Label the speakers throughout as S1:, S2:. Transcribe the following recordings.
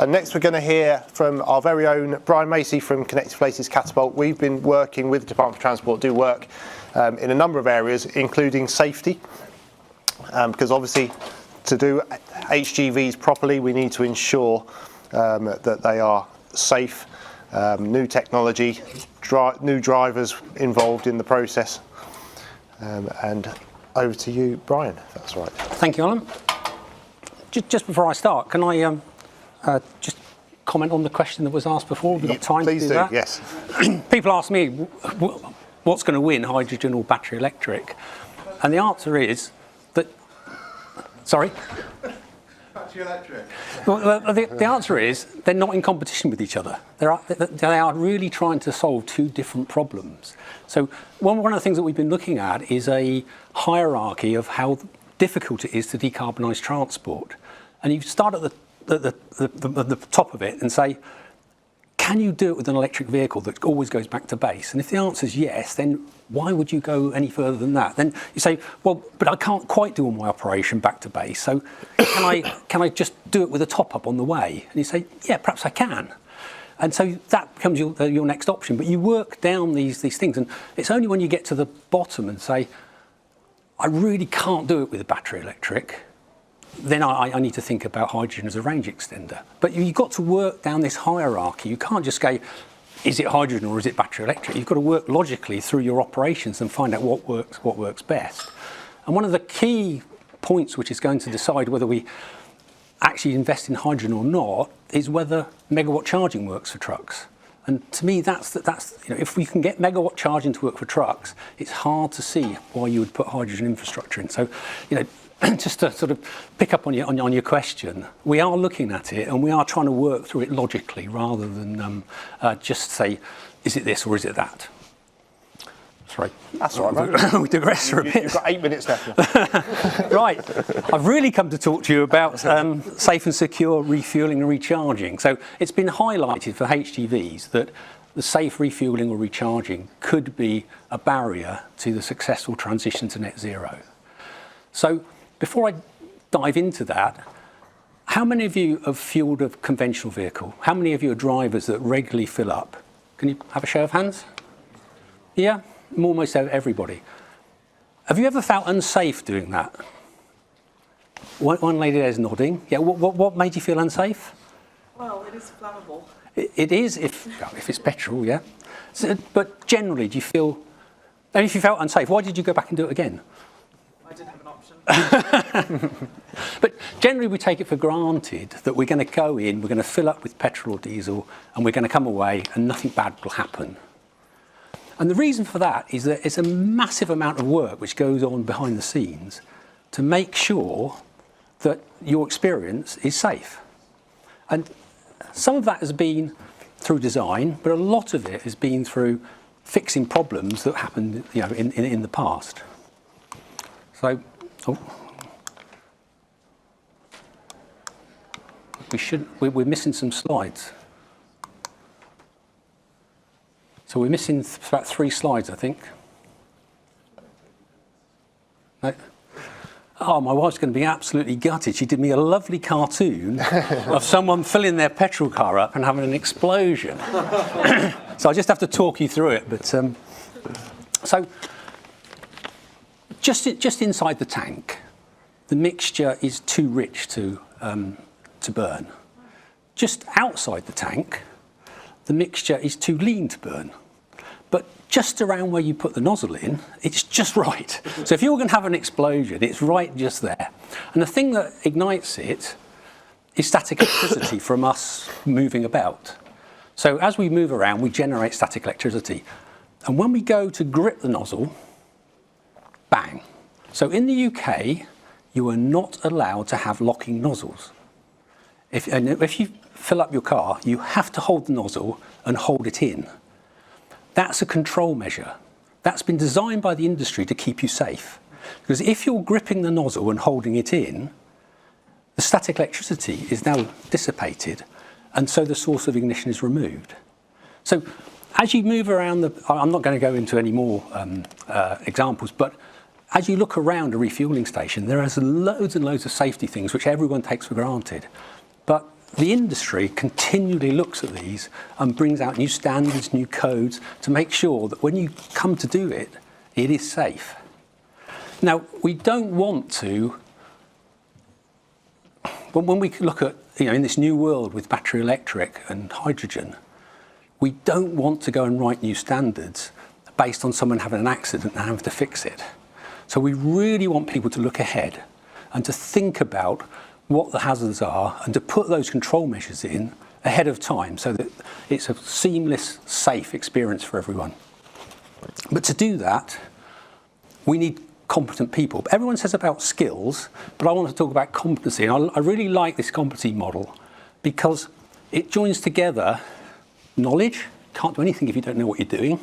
S1: And next we're going to hear from our very own Brian Macey from Connected Places Catapult. We've been working with the Department for Transport, do work in a number of areas, including safety, because obviously to do HGVs properly, we need to ensure that they are safe, new technology, new drivers involved in the process. And over to you, Brian, if that's right.
S2: Thank you, Alan. Just before I start, can I just comment on the question that was asked before? We've got time
S1: Please
S2: to do that?
S1: Yes.
S2: People ask me, what's going to win, hydrogen or battery electric? And the answer is that, sorry?
S3: Battery electric.
S2: Well, the answer is they're not in competition with each other. They are really trying to solve two different problems. So one of the things that we've been looking at is a hierarchy of how difficult it is to decarbonise transport. And you start at the top of it and say, can you do it with an electric vehicle that always goes back to base? And if the answer is yes, then why would you go any further than that? Then you say, well, but I can't quite do all my operation back to base, so can I just do it with a top-up on the way? And you say, yeah, perhaps I can. And so that becomes your next option. But you work down these things, and it's only when you get to the bottom and say, I really can't do it with a battery electric, then I need to think about hydrogen as a range extender. But you've got to work down this hierarchy. You can't just go, is it hydrogen or is it battery electric? You've got to work logically through your operations and find out what works best. And one of the key points which is going to decide whether we actually invest in hydrogen or not is whether megawatt charging works for trucks. And to me, that's if we can get megawatt charging to work for trucks, it's hard to see why you would put hydrogen infrastructure in. So, just to sort of pick up on your question, we are looking at it and we are trying to work through it logically rather than just say, is it this or is it that? Sorry.
S1: That's all right, mate.
S2: We digress for a bit.
S1: You've got 8 minutes left.
S2: Right. I've really come to talk to you about safe and secure refuelling and recharging. So it's been highlighted for HGVs that the safe refuelling or recharging could be a barrier to the successful transition to net zero. So before I dive into that, how many of you have fueled a conventional vehicle? How many of you are drivers that regularly fill up? Can you have a show of hands? Yeah, almost everybody. Have you ever felt unsafe doing that? One lady there is nodding. Yeah, what made you feel unsafe?
S4: Well, it is flammable.
S2: It is if it's petrol, yeah. So, but generally, do you feel? And if you felt unsafe, why did you go back and do it again?
S4: I didn't have an option.
S2: But generally we take it for granted that we're going to go in, we're going to fill up with petrol or diesel, and we're going to come away and nothing bad will happen. And the reason for that is that it's a massive amount of work which goes on behind the scenes to make sure that your experience is safe. And some of that has been through design, but a lot of it has been through fixing problems that happened in the past. So, we're missing some slides. So we're missing about 3 slides, I think. No? Oh, my wife's going to be absolutely gutted. She did me a lovely cartoon of someone filling their petrol car up and having an explosion. So I just have to talk you through it. But so. Just inside the tank, the mixture is too rich to burn. Just outside the tank, the mixture is too lean to burn. But just around where you put the nozzle in, it's just right. So if you're going to have an explosion, it's right just there. And the thing that ignites it is static electricity from us moving about. So as we move around, we generate static electricity. And when we go to grip the nozzle, bang. So in the UK, you are not allowed to have locking nozzles. If you fill up your car, you have to hold the nozzle and hold it in. That's a control measure. That's been designed by the industry to keep you safe. Because if you're gripping the nozzle and holding it in, the static electricity is now dissipated, and so the source of ignition is removed. So as you move around I'm not going to go into any more examples, but as you look around a refuelling station, there are loads and loads of safety things which everyone takes for granted. But the industry continually looks at these and brings out new standards, new codes to make sure that when you come to do it, it is safe. Now, we don't want to, when we look at, in this new world with battery electric and hydrogen, we don't want to go and write new standards based on someone having an accident and having to fix it. So we really want people to look ahead and to think about what the hazards are and to put those control measures in ahead of time so that it's a seamless, safe experience for everyone. But to do that, we need competent people. Everyone says about skills, but I want to talk about competency. And I really like this competency model because it joins together knowledge, can't do anything if you don't know what you're doing,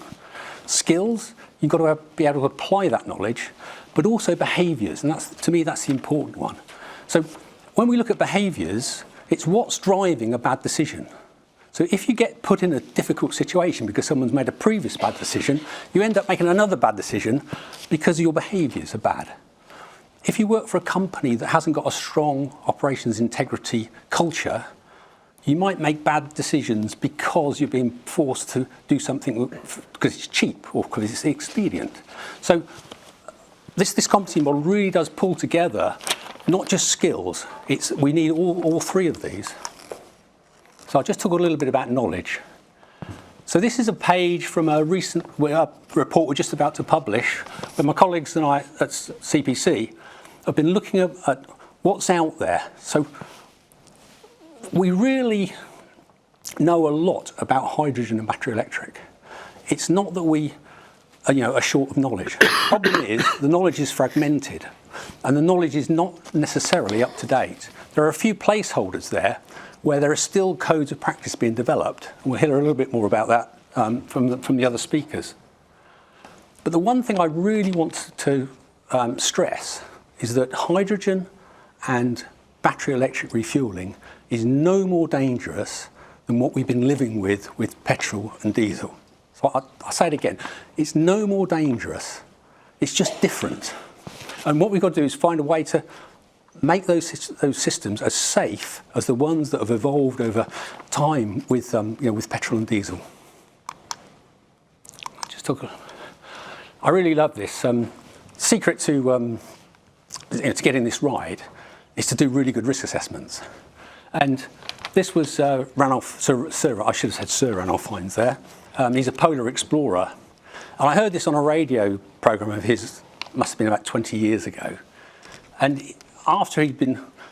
S2: skills, you've got to be able to apply that knowledge, but also behaviours, and that's, to me, that's the important one. So when we look at behaviours, it's what's driving a bad decision. So if you get put in a difficult situation because someone's made a previous bad decision, you end up making another bad decision because your behaviours are bad. If you work for a company that hasn't got a strong operations integrity culture, you might make bad decisions because you're being forced to do something because it's cheap or because it's expedient. So this competency model really does pull together not just skills, we need all three of these. So I'll just talk a little bit about knowledge. So this is a page from a recent report we're just about to publish, where my colleagues and I at CPC have been looking at what's out there. So we really know a lot about hydrogen and battery electric. It's not that we are short of knowledge. The problem is the knowledge is fragmented and the knowledge is not necessarily up to date. There are a few placeholders there where there are still codes of practice being developed. And we'll hear a little bit more about that from the other speakers. But the one thing I really want to stress is that hydrogen and battery electric refuelling is no more dangerous than what we've been living with petrol and diesel. So I'll say it again, it's no more dangerous, it's just different. And what we've got to do is find a way to make those systems as safe as the ones that have evolved over time with petrol and diesel. I really love this. Secret to getting this right is to do really good risk assessments. And this was Sir Ranulph Fiennes there. He's a polar explorer. And I heard this on a radio programme of his, must have been about 20 years ago. And after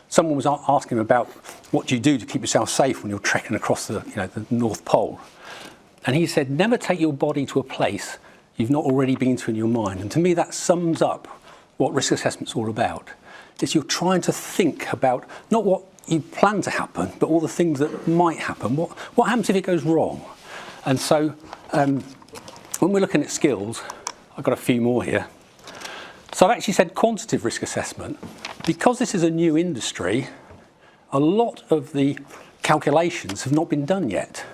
S2: someone was asking him about what do you do to keep yourself safe when you're trekking across the North Pole. And he said, never take your body to a place you've not already been to in your mind. And to me, that sums up what risk assessment's all about. Is you're trying to think about not what you plan to happen, but all the things that might happen. What happens if it goes wrong? And so when we're looking at skills, I've got a few more here. So I've actually said quantitative risk assessment. Because this is a new industry, a lot of the calculations have not been done yet.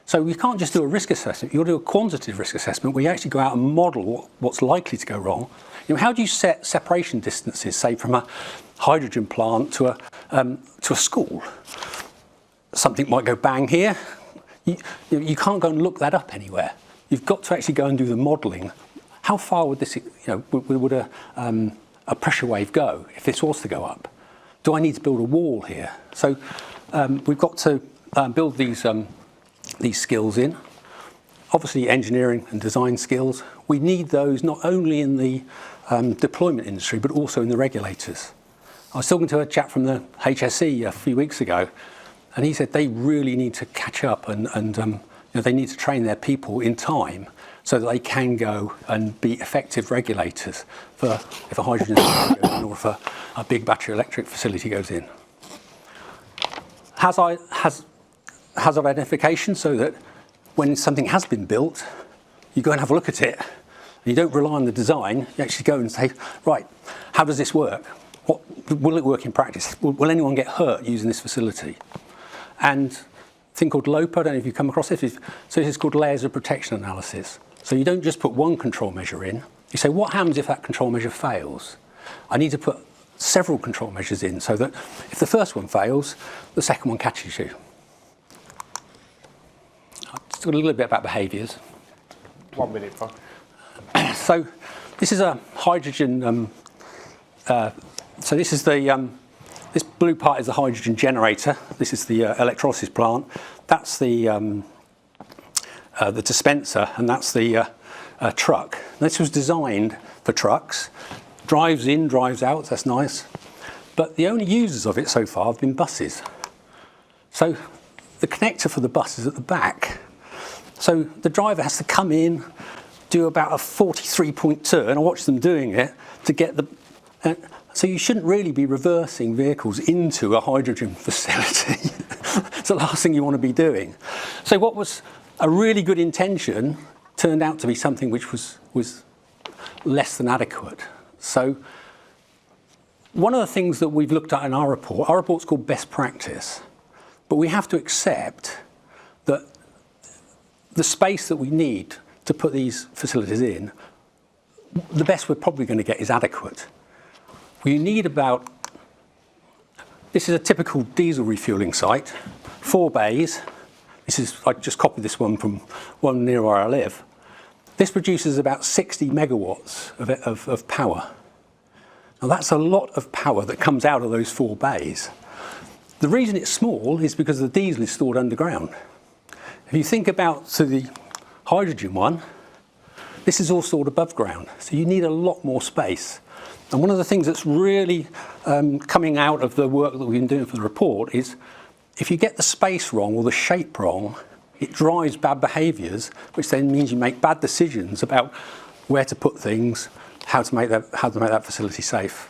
S2: So we can't just do a risk assessment. You'll do a quantitative risk assessment where you actually go out and model what's likely to go wrong. How do you set separation distances, say from a hydrogen plant to a school? Something might go bang here. You can't go and look that up anywhere. You've got to actually go and do the modelling. How far would this, would a pressure wave go if this was to go up? Do I need to build a wall here? So we've got to build these skills in. Obviously, engineering and design skills. We need those not only in the deployment industry, but also in the regulators. I was talking to a chap from the HSE a few weeks ago, and he said they really need to catch up and they need to train their people in time so that they can go and be effective regulators for if a hydrogen facility goes in or if a big battery electric facility goes in. Hazard identification, so that when something has been built, you go and have a look at it. You don't rely on the design, you actually go and say, right, how does this work? Will it work in practice? Will anyone get hurt using this facility? And a thing called LOPA, I don't know if you've come across this, so this is called layers of protection analysis. So you don't just put one control measure in, you say, what happens if that control measure fails? I need to put several control measures in so that if the first one fails, the second one catches you. I'll just talk a little bit about behaviours.
S1: 1 minute, Brian.
S2: So this is a hydrogen, so this is the, this blue part is the hydrogen generator. This is the electrolysis plant. That's the dispenser, and that's the truck. This was designed for trucks. Drives in, drives out, that's nice. But the only users of it so far have been buses. So the connector for the bus is at the back. So the driver has to come in, do about a 43-point turn. I watched them doing it to get the... so you shouldn't really be reversing vehicles into a hydrogen facility. It's the last thing you want to be doing. So what was a really good intention turned out to be something which was less than adequate. So one of the things that we've looked at in our report's called best practice, but we have to accept that the space that we need to put these facilities in, the best we're probably going to get is adequate. We need about, this is a typical diesel refuelling site, 4 bays. This is, I just copied this one from one near where I live. This produces about 60 megawatts of power. Now that's a lot of power that comes out of those 4 bays. The reason it's small is because the diesel is stored underground. If you think about the hydrogen one, this is all stored above ground, so you need a lot more space. And one of the things that's really coming out of the work that we've been doing for the report is if you get the space wrong or the shape wrong, it drives bad behaviours, which then means you make bad decisions about where to put things, how to make that facility safe.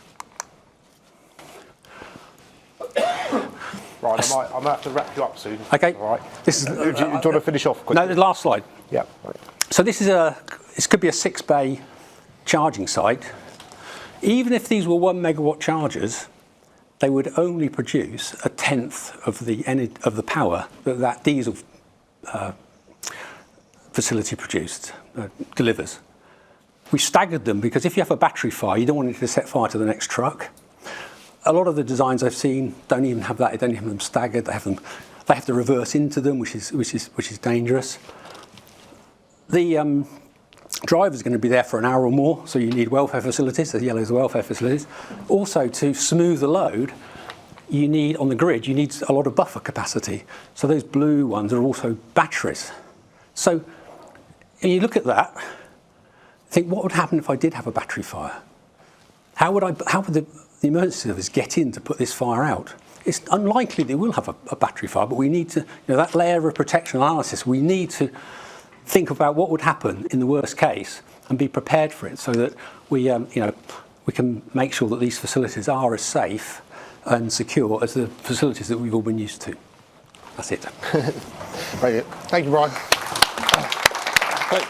S1: Right, I might have to wrap you up soon.
S2: Okay.
S1: All right.
S2: This is,
S1: do you want to finish off quickly?
S2: no, the last slide.
S1: Yeah. Right.
S2: So this could be a 6-bay charging site. Even if these were 1 megawatt chargers, they would only produce 1/10 of the power that diesel facility delivers. We staggered them because if you have a battery fire, you don't want it to set fire to the next truck. A lot of the designs I've seen don't even have that. They don't even have them staggered. They have to reverse into them, which is dangerous. The driver's going to be there for an hour or more, so you need welfare facilities. The yellow is welfare facilities. Also, to smooth the load, you need on the grid. You need a lot of buffer capacity. So those blue ones are also batteries. So when you look at that, think what would happen if I did have a battery fire? How would the emergency service get in to put this fire out? It's unlikely they will have a battery fire, but we need to, that layer of protection analysis, we need to think about what would happen in the worst case and be prepared for it so that we can make sure that these facilities are as safe and secure as the facilities that we've all been used to. That's it.
S1: Brilliant. Thank you, Brian. Great.